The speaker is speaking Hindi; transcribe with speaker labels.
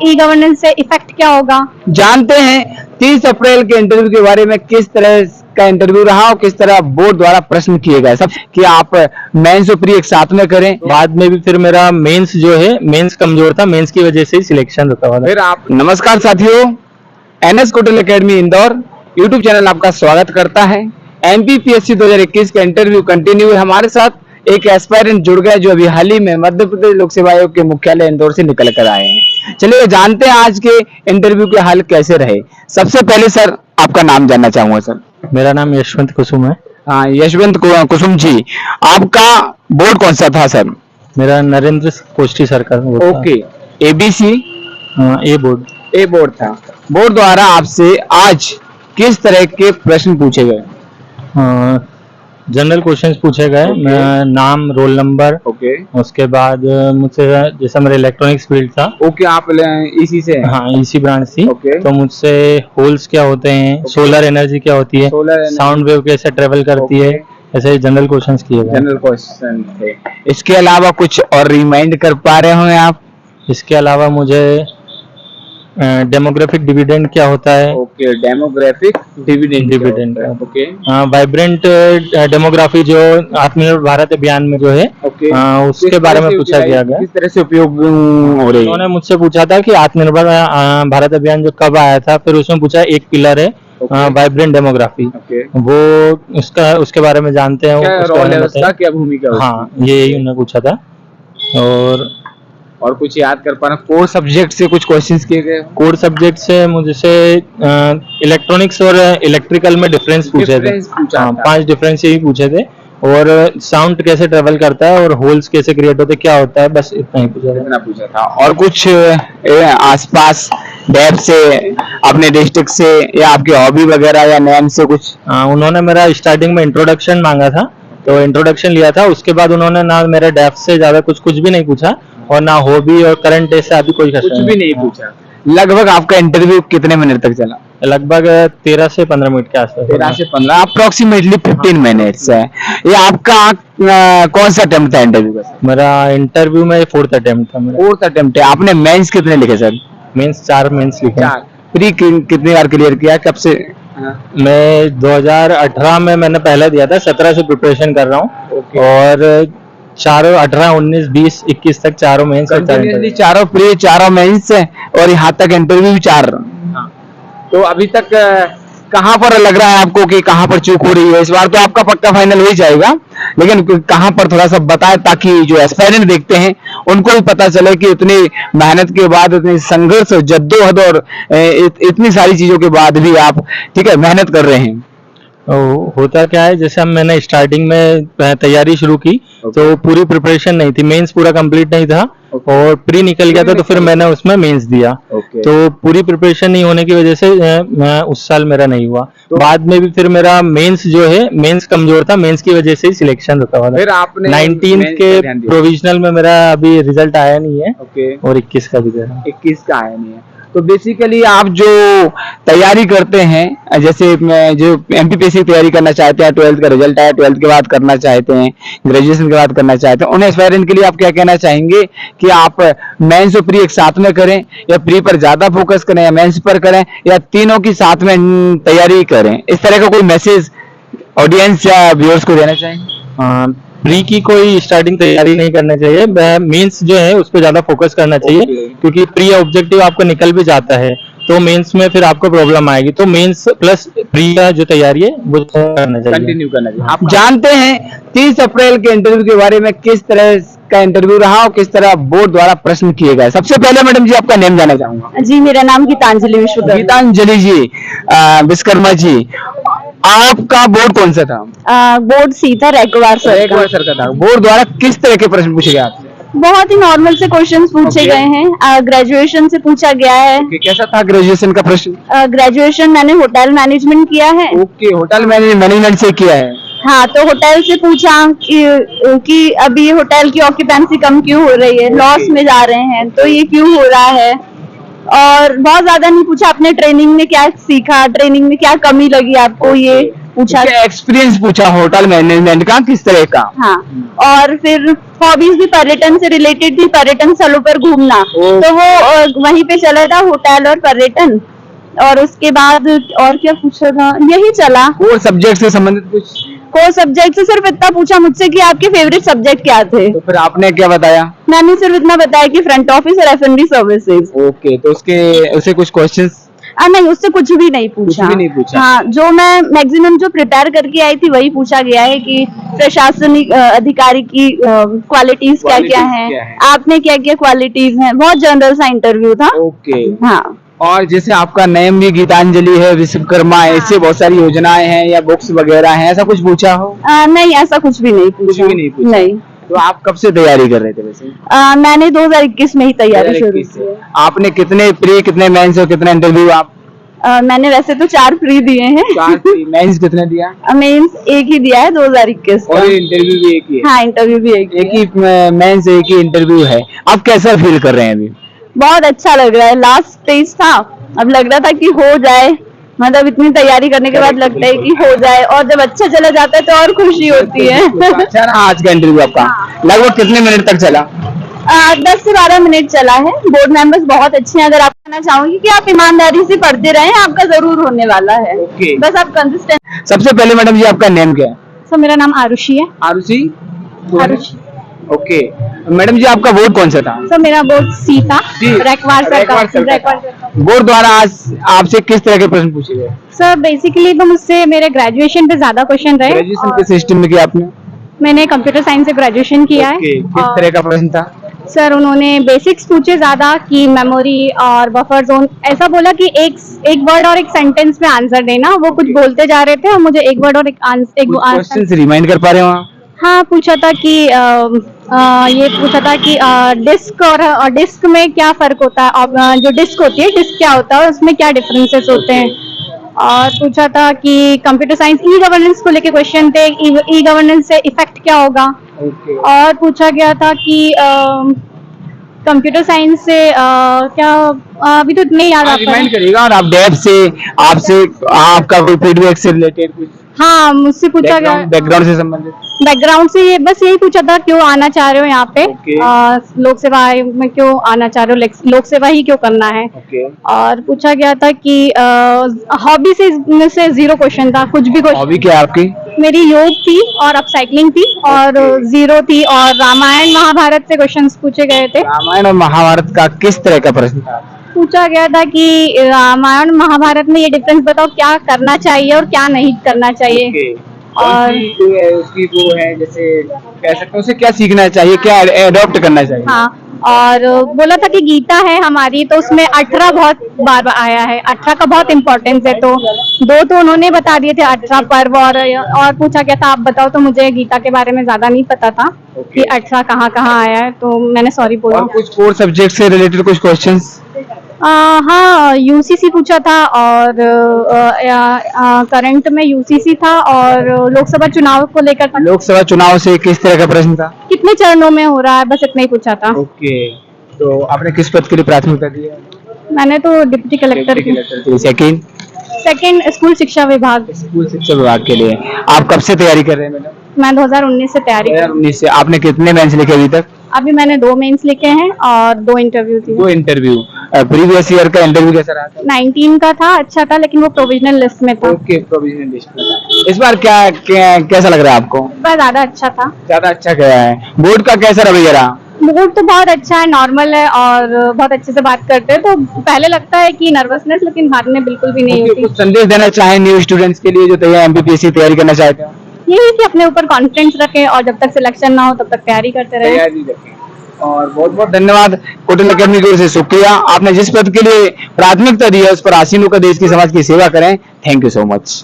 Speaker 1: ई गवर्नेंस से इफेक्ट क्या होगा।
Speaker 2: जानते हैं 30 अप्रैल के इंटरव्यू के बारे में, किस तरह का इंटरव्यू रहा और किस तरह बोर्ड द्वारा प्रश्न किए गए, सब कि आप मेंस और प्री एक साथ में करें।
Speaker 3: बाद में भी फिर मेरा मेंस जो है, मेंस कमजोर था, मेंस की वजह से ही सिलेक्शन होता हुआ।
Speaker 2: फिर आप नमस्कार साथियों, NS Kotal academy Indore YouTube channel आपका स्वागत करता है। एमपीपीएससी 2021 का इंटरव्यू कंटिन्यू है। हमारे साथ एक एस्पायरेंट जुड़ गए जो अभी हाल ही में मध्य प्रदेश लोक सेवा आयोग के मुख्यालय इंदौर से निकल कर आए हैं। चलिए जानते हैं आज के इंटरव्यू के हाल कैसे रहे। सबसे पहले सर आपका नाम जानना चाहूंगा। सर
Speaker 3: मेरा नाम यशवंत कुसुम है।
Speaker 2: हाँ, यशवंत कुसुम जी, आपका बोर्ड कौन सा था सर?
Speaker 3: मेरा नरेंद्र कोष्टी सर का बोर्ड था।
Speaker 2: ओके, एबीसी
Speaker 3: ए बोर्ड।
Speaker 2: ए बोर्ड था। बोर्ड द्वारा आपसे आज किस तरह के प्रश्न पूछे गए?
Speaker 3: जनरल क्वेश्चंस पूछे गए। नाम, रोल नंबर।
Speaker 2: ओके,
Speaker 3: उसके बाद मुझसे, जैसा मेरा इलेक्ट्रॉनिक्स फील्ड था।
Speaker 2: ओके, आप इसी से?
Speaker 3: हाँ, इसी ब्रांच थी।
Speaker 2: ओके।
Speaker 3: तो मुझसे होल्स क्या होते हैं, सोलर एनर्जी क्या होती है, साउंड वेव कैसे ट्रेवल करती है, ऐसे जनरल क्वेश्चंस किए गए।
Speaker 2: जनरल क्वेश्चन थे। इसके अलावा कुछ और रिमाइंड कर पा रहे होंगे आप?
Speaker 3: इसके अलावा मुझे डेमोग्राफिक डिविडेंड क्या होता है।
Speaker 2: Okay, demographic dividend. Okay,
Speaker 3: vibrant demography जो आत्मनिर्भर भारत अभियान में जो है, उसके बारे में पूछा गया।
Speaker 2: किस तरह से उपयोग हो रही है?
Speaker 3: उन्होंने मुझसे पूछा था कि आत्मनिर्भर भारत अभियान जो कब आया था, फिर उसमें पूछा एक पिलर है वाइब्रेंट डेमोग्राफी। वो उसके बारे में जानते हैं,
Speaker 2: क्या भूमिका?
Speaker 3: हाँ, ये उन्होंने पूछा था।
Speaker 2: और कुछ याद कर पाना? कोर सब्जेक्ट से कुछ क्वेश्चंस किए गए?
Speaker 3: कोर सब्जेक्ट से मुझसे इलेक्ट्रॉनिक्स और इलेक्ट्रिकल में डिफरेंस पूछे थे। 5 डिफरेंस ही पूछे थे। और साउंड कैसे ट्रेवल करता है और होल्स कैसे क्रिएट होते हैं, क्या होता है, बस इतना ही पूछा था।
Speaker 2: और कुछ आसपास डेप से, अपने डिस्ट्रिक्ट से, या आपकी हॉबी वगैरह या नेम से कुछ?
Speaker 3: उन्होंने मेरा स्टार्टिंग में इंट्रोडक्शन मांगा था, तो इंट्रोडक्शन लिया था। उसके बाद उन्होंने ना मेरे डेप से ज्यादा कुछ भी नहीं पूछा, और ना हॉबी और करंट डे से अभी कुछ
Speaker 2: भी नहीं पूछा। लगभग आपका इंटरव्यू कितने मिनट तक चला?
Speaker 3: लगभग 13 से 15 मिनट के आसपास।
Speaker 2: 13 से 15, अप्रोक्सीमेटली 15 मिनट्स है। ये आपका कौन सा अटेम्प्ट था इंटरव्यू का?
Speaker 3: मेरा इंटरव्यू में 4th अटेम्प्ट था।
Speaker 2: 4th अटेम्प्ट है। आपने मेंस कितने लिखे सर?
Speaker 3: मेंस 4 मेंस लिखे।
Speaker 2: प्री कितनी बार क्लियर किया, कब से?
Speaker 3: मैं 2018 में मैंने पहला दिया था, 17 से प्रिपरेशन कर रहा हूँ। और चारों 18, 19, 20, 21 तक चारों मेंस,
Speaker 2: चारों प्री, चारों मेंस, और यहाँ तक इंटरव्यू भी 4। तो अभी तक कहाँ पर लग रहा है आपको कि कहाँ पर चूक हो रही है? इस बार तो आपका पक्का फाइनल हो ही जाएगा, लेकिन कहाँ पर थोड़ा सा बताएं, ताकि जो एस्पायरेंट देखते हैं उनको भी पता चले कि इतनी मेहनत के बाद, इतनी संघर्ष, जद्दोजहद और इतनी सारी चीजों के बाद भी आप ठीक है मेहनत कर रहे हैं।
Speaker 3: होता क्या है, जैसे हम मैंने स्टार्टिंग में तैयारी शुरू की, तो पूरी प्रिपरेशन नहीं थी, मेंस पूरा कंप्लीट नहीं था, और प्री निकल गया था, तो फिर मैंने उसमें मेंस दिया। तो पूरी प्रिपरेशन नहीं होने की वजह से उस साल मेरा नहीं हुआ। बाद में भी फिर मेरा मेंस जो है, मेंस कमजोर था, मेंस की वजह से ही सिलेक्शन होता हुआ। फिर आपने 19 के प्रोविजनल में मेरा अभी रिजल्ट आया नहीं है, और 21 का भी
Speaker 2: 21 का आया नहीं है। तो बेसिकली आप जो तैयारी करते हैं, जैसे जो एमपीपीएससी की तैयारी करना चाहते हैं, 12th का रिजल्ट आया, 12th के बाद करना चाहते हैं, ग्रेजुएशन के बाद करना चाहते हैं, उन एस्पायरेंट के लिए आप क्या कहना चाहेंगे कि आप मेंस और प्री एक साथ में करें, या प्री पर ज्यादा फोकस करें, या मेंस पर करें, या तीनों की साथ में तैयारी करें? इस तरह का कोई मैसेज ऑडियंस या व्यूअर्स को देना चाहेंगे?
Speaker 3: प्री की कोई स्टार्टिंग तैयारी नहीं करना चाहिए, मेंस जो है उस पर ज्यादा फोकस करना चाहिए। क्योंकि प्री ऑब्जेक्टिव आपको निकल भी जाता है, तो मेंस में फिर आपको प्रॉब्लम आएगी। तो मेंस प्लस प्री का जो तैयारी है वो करना चाहिए,
Speaker 2: कंटिन्यू करना चाहिए। आप जानते हैं 30 अप्रैल के इंटरव्यू के बारे में, किस तरह का इंटरव्यू रहा और किस तरह बोर्ड द्वारा प्रश्न किए गए? सबसे पहले मैडम जी आपका नेम जानना चाहूंगा।
Speaker 1: जी, मेरा नाम गीतांजलि विश्वकर्मा।
Speaker 2: गीतांजलि जी विश्वकर्मा जी, आपका बोर्ड कौन सा था?
Speaker 1: बोर्ड सी था, रैकोवार सर
Speaker 2: का था। बोर्ड द्वारा किस तरह के प्रश्न पूछे गए आपसे?
Speaker 1: बहुत ही नॉर्मल से क्वेश्चंस पूछे गए हैं। ग्रेजुएशन से पूछा गया है।
Speaker 2: कैसा था ग्रेजुएशन का प्रश्न?
Speaker 1: ग्रेजुएशन मैंने होटल मैनेजमेंट किया है।
Speaker 2: ओके, होटल मैनेजमेंट से किया है।
Speaker 1: हाँ, तो होटल से पूछा कि अभी होटल की ऑक्यूपेंसी कम क्यों हो रही है, लॉस में जा रहे हैं, तो ये क्यों हो रहा है। और बहुत ज्यादा नहीं पूछा, अपने ट्रेनिंग में क्या सीखा, ट्रेनिंग में क्या कमी लगी आपको, ये पूछा।
Speaker 2: एक्सपीरियंस पूछा होटल मैनेजमेंट का किस तरह का।
Speaker 1: हाँ, और फिर हॉबीज भी पर्यटन से रिलेटेड थी, पर्यटन स्थलों पर घूमना, तो वो वहीं पे चला था, होटल और पर्यटन। और उसके बाद और क्या पूछा था, यही चला।
Speaker 2: और सब्जेक्ट से संबंधित कुछ?
Speaker 1: कोर सब्जेक्ट से सिर्फ इतना पूछा मुझसे कि आपके फेवरेट सब्जेक्ट क्या थे।
Speaker 2: तो फिर आपने क्या बताया?
Speaker 1: मैंने सिर्फ इतना बताया कि फ्रंट ऑफिस और F&B सर्विसेज।
Speaker 2: ओके, तो उसे कुछ क्वेश्चंस?
Speaker 1: नहीं, उससे कुछ भी नहीं पूछा।
Speaker 2: कुछ भी नहीं पूछा।
Speaker 1: हाँ, जो मैं मैक्सिमम जो प्रिपेयर करके आई थी वही पूछा गया है कि प्रशासनिक अधिकारी की क्वालिटीज क्या क्या
Speaker 2: Qualities क्या
Speaker 1: हैं,
Speaker 2: है?
Speaker 1: आपने क्या क्या क्वालिटीज हैं। बहुत जनरल सा इंटरव्यू था।
Speaker 2: ओके।
Speaker 1: हाँ।
Speaker 2: और जैसे आपका नेम भी गीतांजलि है, विश्वकर्मा है, ऐसे बहुत सारी योजनाएं हैं या बुक्स वगैरह हैं, ऐसा कुछ पूछा हो?
Speaker 1: नहीं, ऐसा कुछ भी नहीं पूछा।
Speaker 2: भी नहीं पूछा।
Speaker 1: नहीं।
Speaker 2: तो आप कब से तैयारी कर रहे थे वैसे?
Speaker 1: मैंने 2021 में ही तैयारी शुरू
Speaker 2: 2021
Speaker 1: की है।
Speaker 2: से। आपने कितने प्री, कितने मेंस और कितने इंटरव्यू आप?
Speaker 1: मैंने वैसे तो 4 प्री दिए हैं।
Speaker 2: 4 प्री, मेंस कितने दिया?
Speaker 1: मेंस एक ही दिया है 2021 का।
Speaker 2: और इंटरव्यू भी एक ही है?
Speaker 1: हाँ, इंटरव्यू भी एक ही है।
Speaker 2: मेंस एक ही इंटरव्यू है। आप कैसा फील कर रहे हैं अभी?
Speaker 1: बहुत अच्छा लग रहा है। लास्ट स्टेज था, अब लग रहा था कि हो जाए, मतलब इतनी तैयारी करने के बाद लगता है कि हो जाए, और जब अच्छा चला जाता है तो और खुशी होती है।
Speaker 2: अच्छा रहा आज का इंटरव्यू आपका? लगभग कितने मिनट तक चला?
Speaker 1: 10 से 12 मिनट चला है। बोर्ड मेंबर्स बहुत अच्छे हैं। अगर आप कहना चाहूंगी कि आप ईमानदारी से पढ़ते रहें, आपका जरूर होने वाला है।
Speaker 2: ओके।
Speaker 1: बस आप कंसिस्टेंट।
Speaker 2: सबसे पहले मैडम जी आपका नेम क्या है?
Speaker 1: सर, मेरा नाम आरुषि है।
Speaker 2: आरुषि?
Speaker 1: आरुषि।
Speaker 2: ओके। मैडम जी आपका वोट कौन सा था?
Speaker 1: सर, मेरा बोर्ड सी था।
Speaker 2: जी,
Speaker 1: रैकवार
Speaker 2: रैकवार
Speaker 1: सरकार।
Speaker 2: सरकार। बोर्ड द्वारा आज आपसे किस तरह के प्रश्न पूछे गए?
Speaker 1: सर, बेसिकली तो मुझसे मेरे ग्रेजुएशन पे ज्यादा क्वेश्चन रहे।
Speaker 2: ग्रेजुएशन के सिस्टम में किया आपने?
Speaker 1: मैंने कंप्यूटर साइंस से ग्रेजुएशन किया है।
Speaker 2: ओके, किस तरह का प्रश्न था?
Speaker 1: सर, उन्होंने बेसिक्स पूछे ज्यादा कि मेमोरी और बफर जोन, ऐसा बोला कि एक वर्ड और एक सेंटेंस में आंसर देना। वो कुछ बोलते जा रहे थे और मुझे एक वर्ड और एक आंसर
Speaker 2: क्वेश्चन रिमाइंड कर पा रहे हो आप?
Speaker 1: हाँ, पूछा था कि ये पूछा था कि डिस्क और डिस्क में क्या फर्क होता है, और जो डिस्क होती है, डिस्क क्या होता है, उसमें क्या डिफरेंसेस होते हैं। और पूछा था कि कंप्यूटर साइंस ई गवर्नेंस को लेके क्वेश्चन थे, ई गवर्नेंस से इफेक्ट क्या होगा।
Speaker 2: ओके।
Speaker 1: और पूछा गया था कि कंप्यूटर साइंस से क्या, अभी तो नहीं याद आता है।
Speaker 2: रिमाइंड करिएगा। और आप डेप से आपसे आपका कोई फीडबैक से रिलेटेड कुछ?
Speaker 1: हाँ, मुझसे पूछा गया
Speaker 2: बैकग्राउंड से संबंधित?
Speaker 1: बैकग्राउंड से, ये बस यही पूछा था क्यों आना चाह रहे हो यहाँ पे।
Speaker 2: Okay.
Speaker 1: लोक सेवा आयोग में क्यों आना चाह रहे हो, लोक सेवा ही क्यों करना है।
Speaker 2: ओके।
Speaker 1: और पूछा गया था कि हॉबी से 0 क्वेश्चन था, कुछ भी क्वेश्चन।
Speaker 2: हॉबी क्या है आपकी?
Speaker 1: मेरी योग थी और अपसाइक्लिंग थी, और 0 थी। और रामायण महाभारत से क्वेश्चंस पूछे गए थे।
Speaker 2: रामायण और महाभारत का किस तरह का प्रश्न था?
Speaker 1: पूछा गया था कि रामायण महाभारत में ये डिफरेंस बताओ, क्या करना चाहिए और क्या नहीं करना चाहिए। और
Speaker 2: उसकी वो है, जैसे कह सकते हैं उसे क्या सीखना चाहिए, क्या एडॉप्ट करना चाहिए।
Speaker 1: हाँ, और बोला था कि गीता है हमारी, तो उसमें 18 बहुत बार आया है, 18 का बहुत इम्पोर्टेंस है। तो 2 तो उन्होंने बता दिए थे, 18 पर्व। और पूछा गया था आप बताओ, तो मुझे गीता के बारे में ज्यादा नहीं पता था कि 18 कहाँ कहाँ आया है, तो मैंने सॉरी बोला।
Speaker 2: और कुछ कोर सब्जेक्ट से रिलेटेड कुछ क्वेश्चंस?
Speaker 1: हाँ, यूसीसी पूछा था, और करंट में यूसीसी था, और लोकसभा चुनाव को लेकर था।
Speaker 2: लोकसभा चुनाव से किस तरह का प्रश्न था?
Speaker 1: कितने चरणों में हो रहा है, बस इतना ही पूछा था।
Speaker 2: ओके। तो आपने किस पद के लिए प्राथमिकता दी है?
Speaker 1: मैंने तो डिप्टी कलेक्टर की। सेकंड स्कूल शिक्षा विभाग।
Speaker 2: स्कूल शिक्षा विभाग के लिए। आप कब से तैयारी कर रहे हैं मैडम?
Speaker 1: मैं 2019 से तैयारी कर रही हूँ।
Speaker 2: 2019 से। आपने कितने मेंस लिखे अभी तक?
Speaker 1: अभी मैंने 2 मेंस लिखे हैं और 2 इंटरव्यू दिए।
Speaker 2: 2 इंटरव्यू। प्रीवियस ईयर का इंटरव्यू कैसा रहा था?
Speaker 1: 19 का था, अच्छा था, लेकिन वो प्रोविजनल लिस्ट में था।
Speaker 2: ओके, प्रोविजनल लिस्ट में था। इस बार कैसा लग रहा है आपको?
Speaker 1: इस बार ज्यादा अच्छा था।
Speaker 2: ज्यादा अच्छा गया है। बोर्ड का कैसा रवैया रहा?
Speaker 1: मूड तो बहुत अच्छा है, नॉर्मल है, और बहुत अच्छे से बात करते हैं। तो पहले लगता है कि नर्वसनेस, लेकिन बाद में बिल्कुल भी नहीं होती।
Speaker 2: कुछ संदेश देना चाहें न्यू स्टूडेंट्स के लिए जो एमपीपीएससी तैयारी करना चाहते हैं?
Speaker 1: यही कि अपने ऊपर कॉन्फिडेंस रखें, और जब तक सिलेक्शन ना हो तब तक तैयारी करते रहे।
Speaker 2: तैयारी रखें। और बहुत बहुत धन्यवाद होटल अकेडमी की ओर से, शुक्रिया। आपने जिस पद के लिए प्राथमिकता दी है उस पर आसीनों का देश की समाज की सेवा करें। Thank you so much.